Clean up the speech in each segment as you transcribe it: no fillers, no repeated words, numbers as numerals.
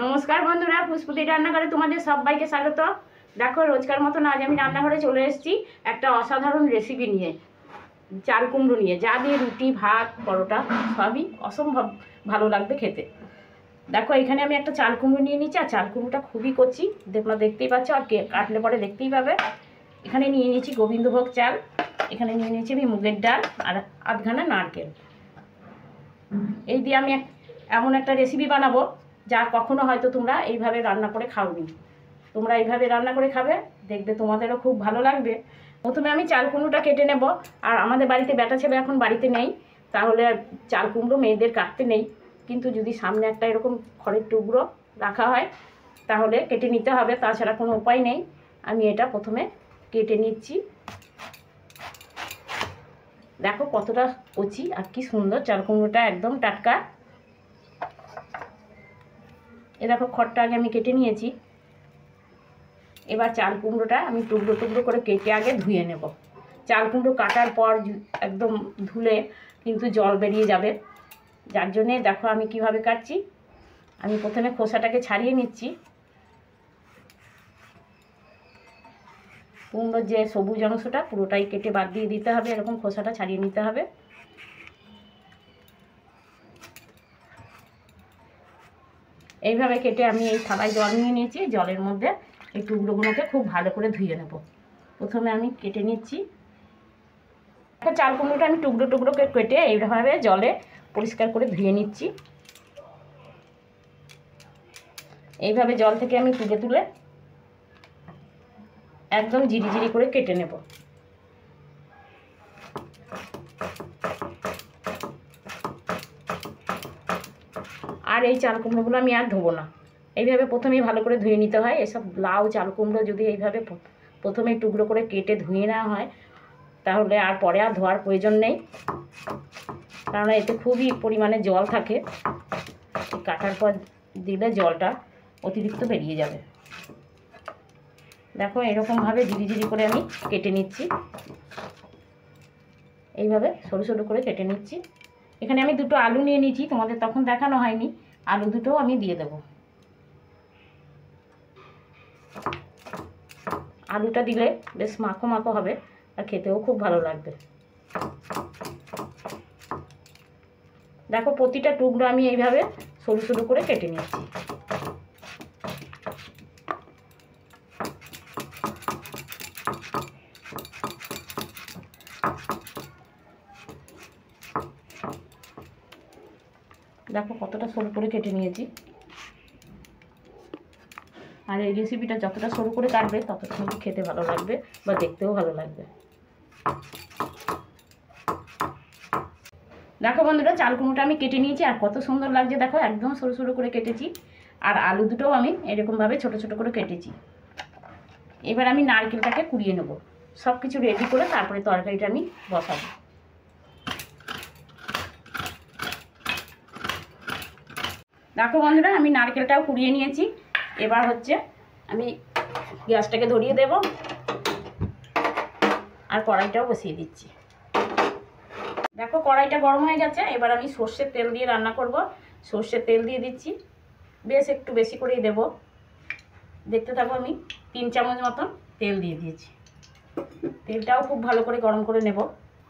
নমস্কার বন্ধুরা, পুষ্পতি রান্নাঘরে তোমাদের সবাইকে স্বাগত। দেখো, রোজকার মতন আজ আমি রান্নাঘরে চলে এসেছি একটা অসাধারণ রেসিপি নিয়ে, চাল কুমড়ো নিয়ে, যা দিয়ে রুটি, ভাত, পরোটা সবই অসম্ভব ভালো লাগবে খেতে। দেখো, এখানে আমি একটা চাল কুমড়ো নিয়ে নিচ্ছি, আর চাল কুমড়োটা খুবই কচি, তোমরা দেখতেই পাচ্ছ, আর কাটলে পরে দেখতেই পাবে। এখানে নিয়ে নিয়েছি গোবিন্দভোগ চাল, এখানে নিয়ে নিয়েছি আমি মুগের ডাল, আর আধখানা নারকেল। এই দিয়ে আমি এমন একটা রেসিপি বানাবো যা কখনো হয়তো তোমরা এইভাবে রান্না করে খাওনি। তোমরা এইভাবে রান্না করে খাবে, দেখবে তোমাদেরও খুব ভালো লাগবে। প্রথমে আমি চাল কুমড়োটা কেটে নেব। আর আমাদের বাড়িতে বেটা ছেলে এখন বাড়িতে নেই, তাহলে চাল কুমড়ো মেয়েদের কাটতে নেই, কিন্তু যদি সামনে একটা এরকম খড়ের টুকরো রাখা হয় তাহলে কেটে নিতে হবে, তাছাড়া কোনো উপায় নেই। আমি এটা প্রথমে কেটে নিচ্ছি। দেখো কতটা কচি আর কি সুন্দর, চাল কুমড়োটা একদম টাটকা। এ দেখো, খড়টা আগে আমি কেটে নিয়েছি। এবার চাল কুমড়োটা আমি টুকরো টুকরো করে কেটে আগে ধুয়ে নেব। চাল কুমড়ো কাটার পর একদম ধুলে কিন্তু জল বেরিয়ে যাবে, যার জন্যে দেখো আমি কিভাবে কাটছি। আমি প্রথমে খোসাটাকে ছাড়িয়ে নিচ্ছি। কুমড়োর যে সবুজ অংশটা পুরোটাই কেটে বাদ দিয়ে দিতে হবে, এরকম খোসাটা ছাড়িয়ে নিতে হবে। এইভাবে কেটে আমি এই থালায় জল নিয়ে নিয়েছি, জলের মধ্যে এই টুকরোগুলোকে খুব ভালো করে ধুয়ে নেব। প্রথমে আমি কেটে নিচ্ছি। চাল কুমড়োটা আমি টুকরো টুকরো কেটে এইভাবে জলে পরিষ্কার করে ধুয়ে নিচ্ছি। এইভাবে জল থেকে আমি তুলে তুলে একদম জিরি জিরি করে কেটে নেব। আর এই চাল কুমড়োগুলো আমি আর ধোবো না, এইভাবে প্রথমেই ভালো করে ধুয়ে নিতে হয়। এসব লাউ চাল কুমড়ো যদি এইভাবে প্রথমে টুকরো করে কেটে ধুয়ে নেওয়া হয় তাহলে আর পরে আর ধোয়ার প্রয়োজন নেই, কারণ এতে খুবই পরিমাণে জল থাকে। কাটার পর দিলে জলটা অতিরিক্ত বেরিয়ে যাবে। দেখো, এরকমভাবে ঝিরি ঝিরি করে আমি কেটে নিচ্ছি। এইভাবে সরু সরু করে কেটে নিচ্ছি। এখানে আমি দুটো আলু নিয়ে নিয়েছি, তোমাদের তখন দেখানো হয়নি। আলু দুটোও আমি দিয়ে দেব। আলুটা দিলে বেশ মাখো মাখো হবে আর খেতেও খুব ভালো লাগবে। দেখো, প্রতিটা টুকরো আমি এইভাবে সরু সরু করে কেটে নিচ্ছি। দেখো কতটা সরু করে কেটে নিয়েছি। আর এই রেসিপিটা যতটা সরু করে কাটবে ততটা কিন্তু খেতে ভালো লাগবে বা দেখতেও ভালো লাগবে। দেখো বন্ধুরা, চাল কুমড়োটা আমি কেটে নিয়েছি, আর কত সুন্দর লাগছে দেখো, একদম সরু সরু করে কেটেছি। আর আলু দুটোও আমি এরকমভাবে ছোট ছোট করে কেটেছি। এবার আমি নারকেলটাকে কুড়িয়ে নেব। সব কিছু রেডি করে তারপরে তরকারিটা আমি বসাবো। দেখো বন্ধুরা, আমি নারকেলটাও কুড়িয়ে নিয়েছি। এবার হচ্ছে আমি গ্যাসটাকে ধরিয়ে দেব আর কড়াইটাও বসিয়ে দিচ্ছি। দেখো, কড়াইটা গরম হয়ে গেছে। এবার আমি সর্ষের তেল দিয়ে রান্না করব। সর্ষের তেল দিয়ে দিচ্ছি, বেশ একটু বেশি করেই দেব। দেখতে থাকো, আমি 3 চামচ মতন তেল দিয়ে দিয়েছি। তেলটাও খুব ভালো করে গরম করে নেব।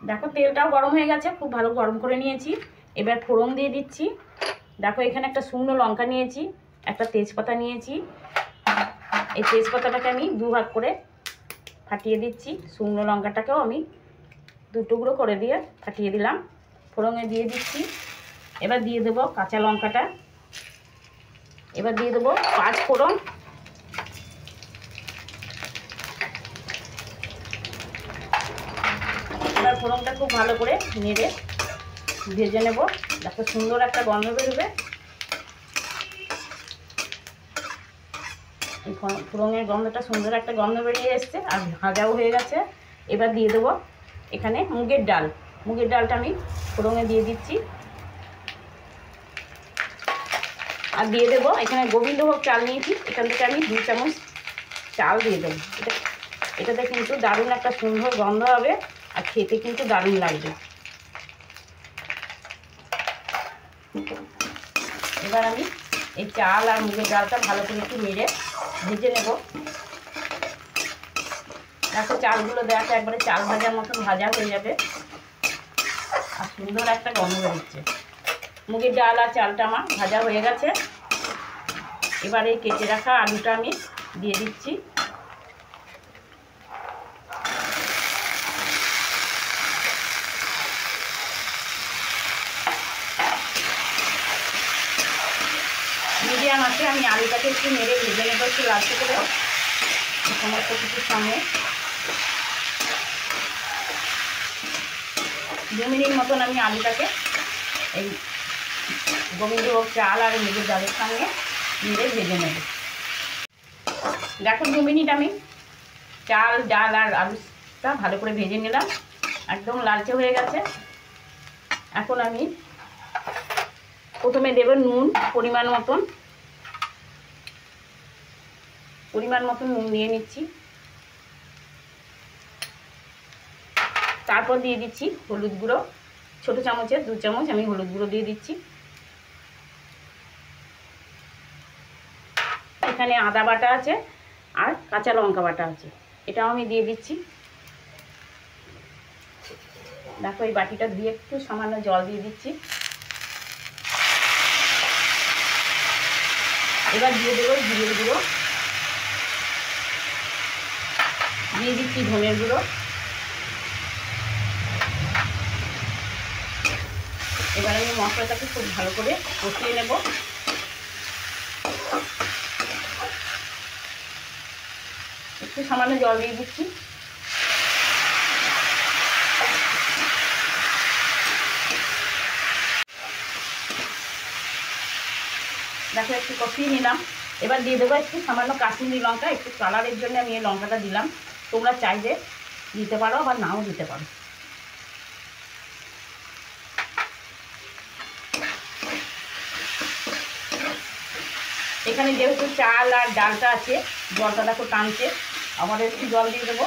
দেখো, তেলটাও গরম হয়ে গেছে, খুব ভালো গরম করে নিয়েছি। এবার ফোড়ন দিয়ে দিচ্ছি। দেখো, এখানে একটা শুকনো লঙ্কা নিয়েছি, একটা তেজপাতা নিয়েছি। এই তেজপাতাটাকে আমি 2 ভাগ করে ফাটিয়ে দিচ্ছি। শুকনো লঙ্কাটাকেও আমি 2 টুকরো করে দিয়ে ফাটিয়ে দিলাম। ফোড়নে দিয়ে দিচ্ছি। এবার দিয়ে দেবো কাঁচা লঙ্কাটা। এবার দিয়ে দেবো 5 ফোড়ন। এবার ফোড়নটা খুব ভালো করে নেড়ে ভেজে নেব। দেখো, সুন্দর একটা গন্ধ বেরোবে। এই ফোড়নের গন্ধটা সুন্দর একটা গন্ধ বেরিয়ে এসছে আর ভাজাও হয়ে গেছে। এবার দিয়ে দেবো এখানে মুগের ডাল। মুগের ডালটা আমি ফোড়নে দিয়ে দিচ্ছি। আর দিয়ে দেবো এখানে গোবিন্দভোগ চাল নিয়েছি, এখান থেকে আমি 2 চামচ চাল দিয়ে দেবো। এটাতে কিন্তু দারুণ একটা সুন্দর গন্ধ হবে আর খেতে কিন্তু দারুণ লাগবে। এবার আমি এই চাল আর মুগের ডালটা ভালো করে একটু নেড়ে ভেজে নেব। দেখো চালগুলো দেখো একবারে চাল ভাজার মতন ভাজা হয়ে যাবে আর সুন্দর একটা গন্ধ বেরোচ্ছে। মুগের ডাল আর চালটা আমার ভাজা হয়ে গেছে। এবারে কেটে রাখা আলুটা আমি দিয়ে দিচ্ছি। মিডিয়াম আছে আমি আলুটাকে একটু নেড়ে ভেজে নেবো একটু লালচে করে সমস্ত কিছুর সঙ্গে। 2 মিনিট মতন আমি আলুটাকে এই গোবিন্দভোগ চাল আর মুগের ডালের সঙ্গে নেড়ে ভেজে নেব। দেখো 2 মিনিট আমি চাল ডাল আর আলুটা ভালো করে ভেজে নিলাম, একদম লালচে হয়ে গেছে। এখন আমি প্রথমে দেব নুন, পরিমাণ মতন নুন দিয়ে নিচ্ছি। তারপর দিয়ে দিচ্ছি হলুদ গুঁড়ো, ছোটো চামচের 2 চামচ আমি হলুদ গুঁড়ো দিয়ে দিচ্ছি। এখানে আদা বাটা আছে আর কাঁচা লঙ্কা বাটা আছে, এটাও আমি দিয়ে দিচ্ছি। দেখো এই বাটিটা দিয়ে একটু সামান্য জল দিয়ে দিচ্ছি। এবার দিয়ে দেবো জিরের গুঁড়ো, দিয়ে দিচ্ছি ধনের গুঁড়ো। এবার আমি মশলাটাকে খুব ভালো করে কষিয়ে নেব। একটু সামান্য জল দিয়ে দিচ্ছি। দেখো একটু কষিয়ে নিলাম। এবার দিয়ে দেবো একটু সামান্য কাশ্মীরি লঙ্কা, একটু কালারের জন্য আমি এই লঙ্কাটা দিলাম। তোমরা চাইলে দিতে পারো আবার নাও দিতে পারো। এখানে যেহেতু চাল আর ডালটা আছে জলটা দেখো টানছে, আবার একটু জল দিয়ে দেবো।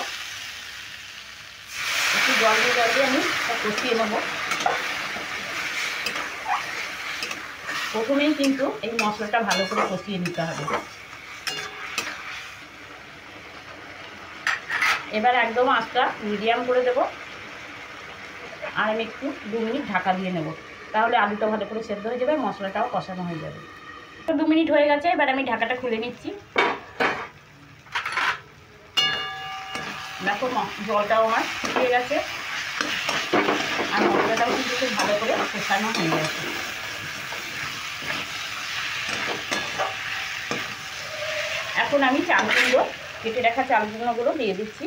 একটু জল দিয়ে আমি কষিয়ে নেবো। প্রথমেই কিন্তু এই মশলাটা ভালো করে কষিয়ে নিতে হবে। এবার একদম আঁচটা মিডিয়াম করে দেব আর আমি একটু 2 মিনিট ঢাকা দিয়ে নেব, তাহলে আলুটা ভালো করে সেদ্ধ হয়ে যাবে, মশলাটাও কষানো হয়ে যাবে। 2 মিনিট হয়ে গেছে, এবার আমি ঢাকাটা খুলে নিচ্ছি। দেখো জলটাও আমার শুকিয়ে গেছে আর মশলাটাও কিন্তু খুব ভালো করে কষানো হয়ে গেছে। এখন আমি চালগুলো কেটে রাখা চালগুলো দিয়ে দিচ্ছি।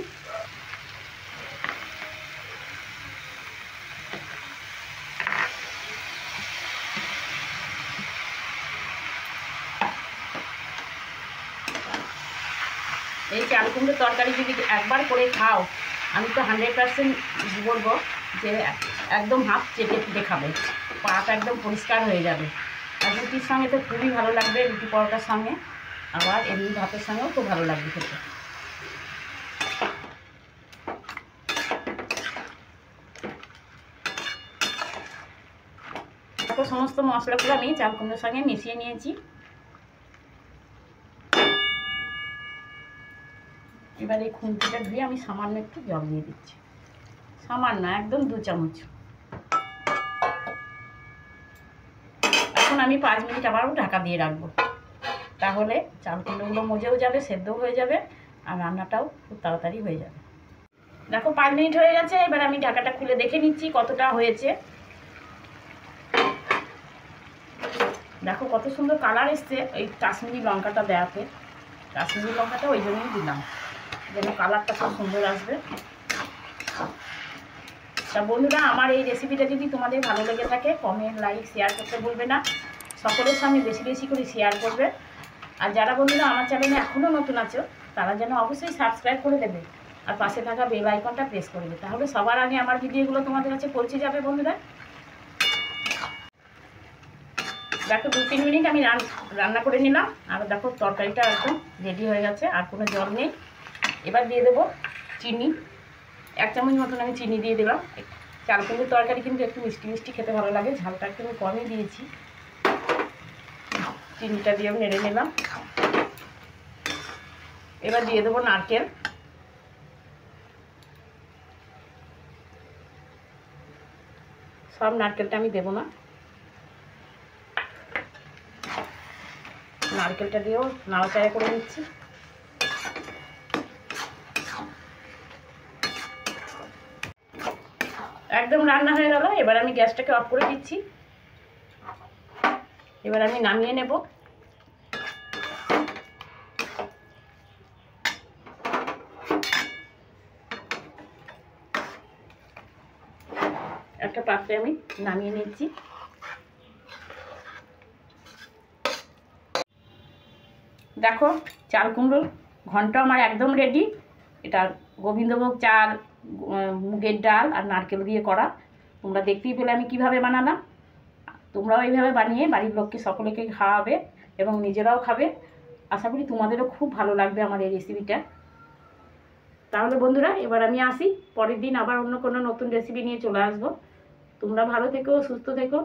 এই চাল কুমড়োর তরকারি যদি একবার করে খাও, আমি তো 100% বলবো যে একদম হাত চেটে চেটে খাবে, পাটা একদম পরিষ্কার হয়ে যাবে। আর রুটির সঙ্গে তো খুবই ভালো লাগবে, রুটি পরোটার সঙ্গে, আবার এমনি ভাতের সঙ্গেও খুব ভালো লাগবে খেতে। তো সমস্ত মশলাগুলো আমি চাল কুমড়োর সঙ্গে মিশিয়ে নিয়েছি। এবার এই খুন্তিটা ধুয়ে আমি সামান্য একটু জল দিয়ে দিচ্ছি, সামান্য একদম 2 চামচ। এখন আমি 5 মিনিট আবারও ঢাকা দিয়ে রাখবো, তাহলে চাল কুমড়োগুলো মজেও যাবে, সেদ্ধও হয়ে যাবে আর রান্নাটাও খুব তাড়াতাড়ি হয়ে যাবে। দেখো 5 মিনিট হয়ে গেছে, এবার আমি ঢাকাটা খুলে দেখে নিচ্ছি কতটা হয়েছে। দেখো কত সুন্দর কালার এসছে এই কাশ্মীরি লঙ্কাটা দেওয়াতে। কাশ্মীরি লঙ্কাটা ওই জন্যই দিলাম, যেন কালারটা খুব সুন্দর আসবে। তা বন্ধুরা, আমার এই রেসিপিটা যদি তোমাদের ভালো লেগে থাকে কমেন্ট, লাইক, শেয়ার করতে ভুলবে না। সকলের সামনে বেশি বেশি করে শেয়ার করবে। আর যারা বন্ধুরা আমার চ্যানেলে এখনও নতুন আছো তারা যেন অবশ্যই সাবস্ক্রাইব করে দেবে আর পাশে থাকা বেল আইকনটা প্রেস করবে, তাহলে সবার আগে আমার ভিডিওগুলো তোমাদের কাছে পৌঁছে যাবে। বন্ধুরা দেখো 2-3 মিনিট আমি রান্না করে নিলাম আর দেখো তরকারিটা একদম রেডি হয়ে গেছে, আর কোনো জল নেই। এবার দিয়ে দেবো চিনি, 1 চামচ মতন আমি চিনি দিয়ে দিলাম। চাল কুমড়োর তরকারি কিন্তু একটু মিষ্টি মিষ্টি খেতে ভালো লাগে, ঝালটা একটু আমি কমই দিয়েছি। চিনিটা দিয়েও নেড়ে নিলাম। এবার দিয়ে দেবো নারকেল। সব নারকেলটা আমি দেবো না, নারকেলটা দিয়েও নাড়াচাড়া করে নিচ্ছি। একদম রান্না হয়ে গেল। এবার আমি গ্যাসটাকে অফ করে দিচ্ছি। এবার আমি নামিয়ে নেব। একটা পাত্রে আমি নামিয়ে নিচ্ছি। দেখো চাল কুমড়োর ঘন্ট আমার একদম রেডি। এটা গোবিন্দভোগ চাল, মুগের ডাল আর নারকেল দিয়ে করা। তোমরা দেখতেই পেলে আমি কিভাবে বানালাম। তোমরাও এইভাবে বানিয়ে বাড়ির লোককে সকলেকে খাওয়াবে এবং নিজেরাও খাবে। আশা করি তোমাদেরও খুব ভালো লাগবে আমার এই রেসিপিটা। তাহলে বন্ধুরা এবার আমি আসি, পরের দিন আবার অন্য কোনো নতুন রেসিপি নিয়ে চলে আসবো। তোমরা ভালো থেকো, সুস্থ থেকো।